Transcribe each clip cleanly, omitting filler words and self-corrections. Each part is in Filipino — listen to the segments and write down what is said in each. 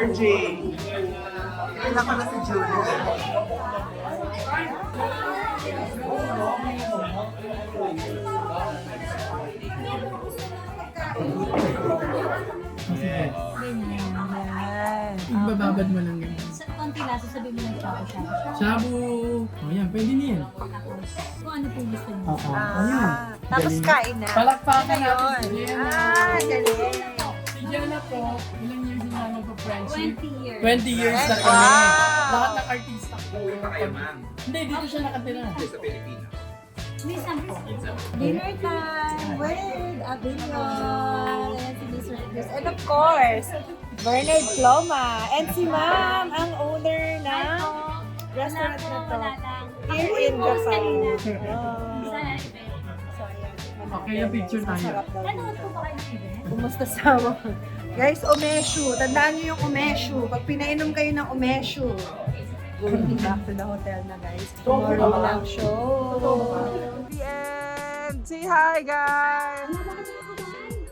RJ. Kailan ko na si Julie. Ibababad mo lang ganyan. Sa konti lang, sasabihin mo ng shabu. Shabu! O yan, pwede na yan. Tapos, kung ano po gusto mo. Oo. Ayan. Tapos kain na. Palakpakan Ayun. natin si Jenna. Galing. Si Jenna po, ilang years na nagpa-friendship? 20 years. 20 years na kami. Wow. Lahat ng artista ko. Hindi, dito siya nakatira. Sa Pilipinas. Minsan po. Dinner time with Abinyon and si Mr. Cruz. And of course, Bernard Ploma. And si Ma'am, ang owner ng restaurant na to. Wala lang. Here in Japan. Isa na event. Okay, yung picture tayo. Masarap daw. Ano po ba kayo ng event? Kumusta sa mga? Guys, umeshu. Tandaan nyo yung umeshu. Pag pinainom kayo ng umeshu, going back to the hotel na guys. Tomorrow lang show. The end. Say hi guys.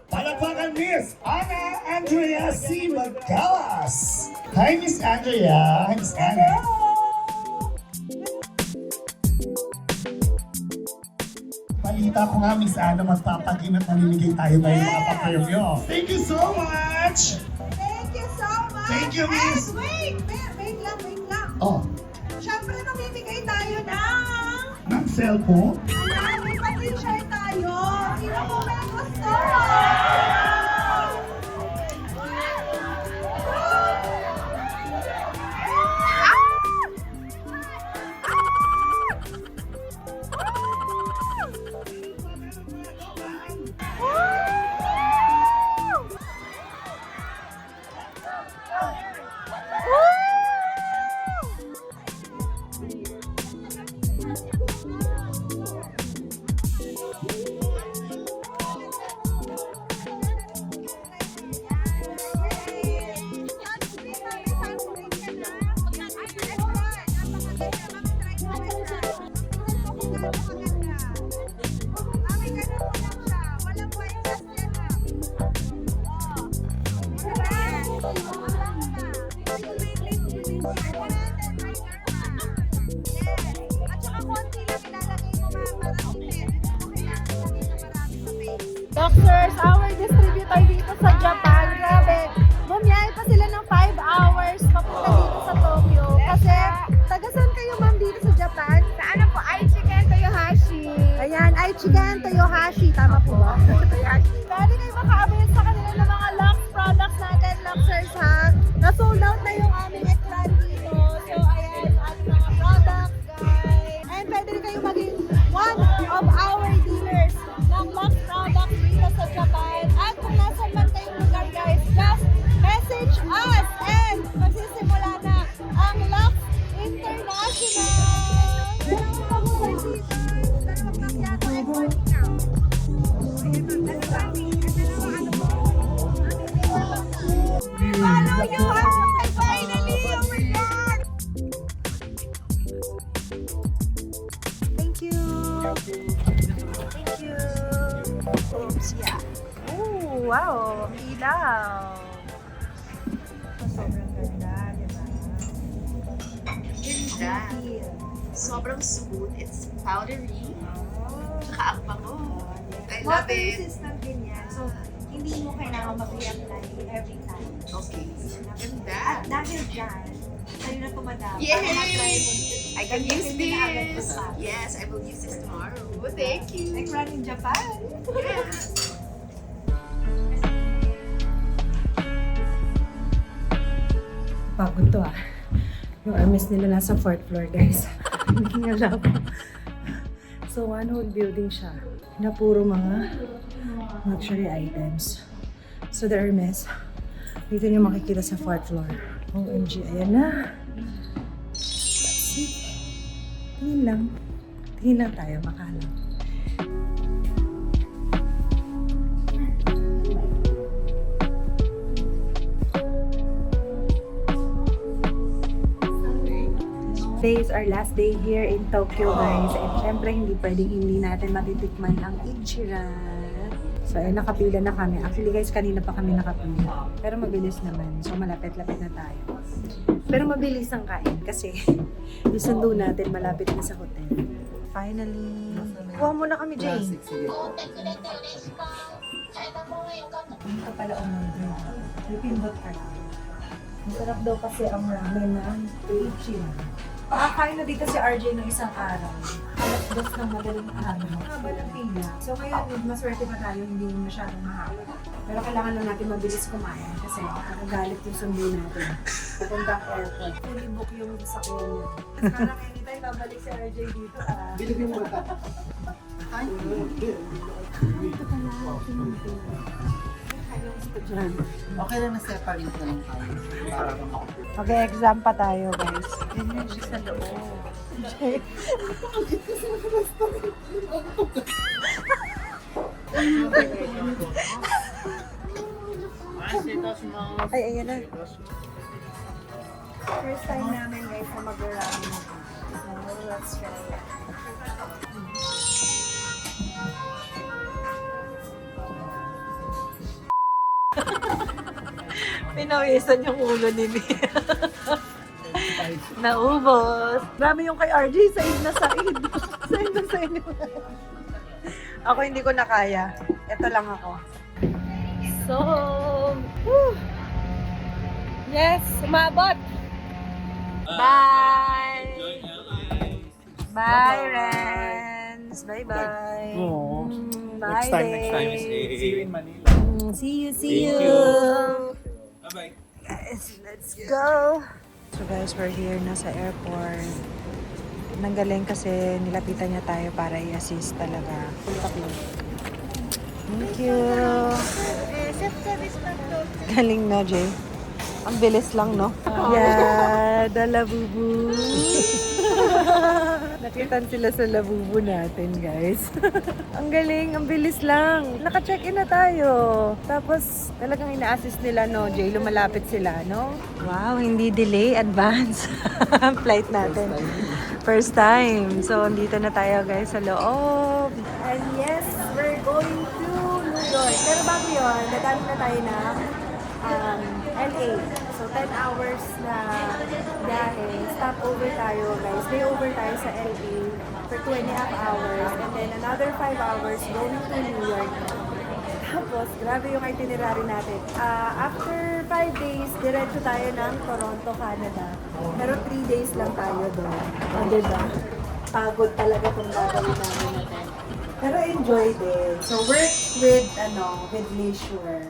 Palakpakan Miss Ana Andrea C. Magkawas. Hi Miss Andrea. Hi Miss Ana. Balita ko nga Miss Ana, magpapagin at mamimigay tayo ngayong mga papremyo. Thank you so much! Thank you so much. Thank you, Miss. And wait lang. Oh, Siyempre, namimigay tayo ng... ng cellphone? May pa-t-shirt tayo. Sino po may gusto? Doctors, our distributor dito sa Japan, grabe, bumiyahe pa sila ng 5 hours papunta dito sa Tokyo. Kasi, tagasan kayo ma'am dito sa Japan? Sa ano po, Aichigen Toyohashi. Ayan, Aichigen Toyohashi, tama po ba? Pwede kayo makaabot sa kanila ng mga Lux products natin, Luxers ha. Na-sold out na yung aming ekran dito. So, ayan, ating mga products, guys. And pwede rin kayo maging one of our dealers ng Lux products dito sa Japan. At kung nasan man kayong lugar guys, just message us and magsisimula na ang Lux International! Follow you! Finally! Oh my God! Thank you! Thank you! Oops, yeah. Oh, wow! Ilaw! Sobrang ganda, di ba? Ganda. Sobrang smooth. It's powdery. Tsaka ang bango. I love Water it. resistant din yan. So, hindi mo kailangan mag-reapply every time. Okay. Ganda. At dahil dyan, sa'yo na tumadap. Yay! I can use this! this. Yes, I will use this tomorrow. Thank you. Like run in Japan. Yes. Pagod to ah. Yung Hermes nila nasa 4th floor guys. Hindi nga lang. So one whole building siya na puro mga luxury items. So the Hermes, dito niyo makikita sa 4th floor. OMG, ayan na. That's it. Tingin lang. Tingin lang tayo, makalam. Today is our last day here in Tokyo, guys. And syempre, hindi pwedeng hindi natin matitikman ang Ichiran. So, nakapila na kami. Actually, guys, kanina pa kami nakapila. Pero mabilis naman. So, malapit-lapit na tayo. Pero mabilis ang kain kasi yung sundo natin malapit na sa hotel. Finally. Kuha muna kami, Jay. Ito pala umorder. Pipindot ka lang. Masarap daw kasi ang ramen ng Ichiran. Pakakain na dito si RJ ng isang araw. Alas 2 ng madaling araw. Haba ng pila. So ngayon, maswerte pa tayo, hindi masyadong mahaba. Pero kailangan lang natin mabilis kumain kasi nakagalit yung sundo natin. Papuntang airport. Fully book yung sakyan niya. Parang anytime babalik si RJ dito. Bilibin mo ba? Ay, Ito pala, pinito. okay lang na separate na lang tayo. Para Okay, exam pa tayo, guys. Ganyan siya sa loob. Ay, ayan na. First time namin, guys, na mag-ramen. So, let's try it. Pinawisan yung ulo ni Mia. Naubos. Marami yung kay RJ, said na said. Said na said. Ako hindi ko na kaya. Ito lang ako. So, whew. Yes, umabot. Bye! Bye, Renz. Bye-bye. Bye, next time is Dave. see you in Manila. See you. Bye-bye. Guys, let's go! So guys, we're here na sa airport. Nanggaling kasi nilapitan niya tayo para i-assist talaga. Thank you! Galing na, Jay. Ang bilis lang, no? Yeah, the labubu. Nakitan sila sa labubu natin, guys. Ang galing, ang bilis lang. Naka-check-in na tayo. Tapos, talagang ina-assist nila, no, Jay? Lumalapit sila, no? Wow, hindi delay, advance. Flight natin. First time. So, andito na tayo, guys, sa loob. And yes, we're going to New York. Pero bago yun, dadaan na tayo ng LA. So, 10 hours na biyahe. Stop over tayo, guys. Stay over tayo sa LA for 2.5 hours. And then another 5 hours going to New York. Tapos, grabe yung itinerary natin. After 5 days, diretso tayo ng Toronto, Canada. Pero 3 days lang tayo doon. O, diba? Pagod talaga kung gagawin namin natin. Pero enjoy din. So, work with leisure.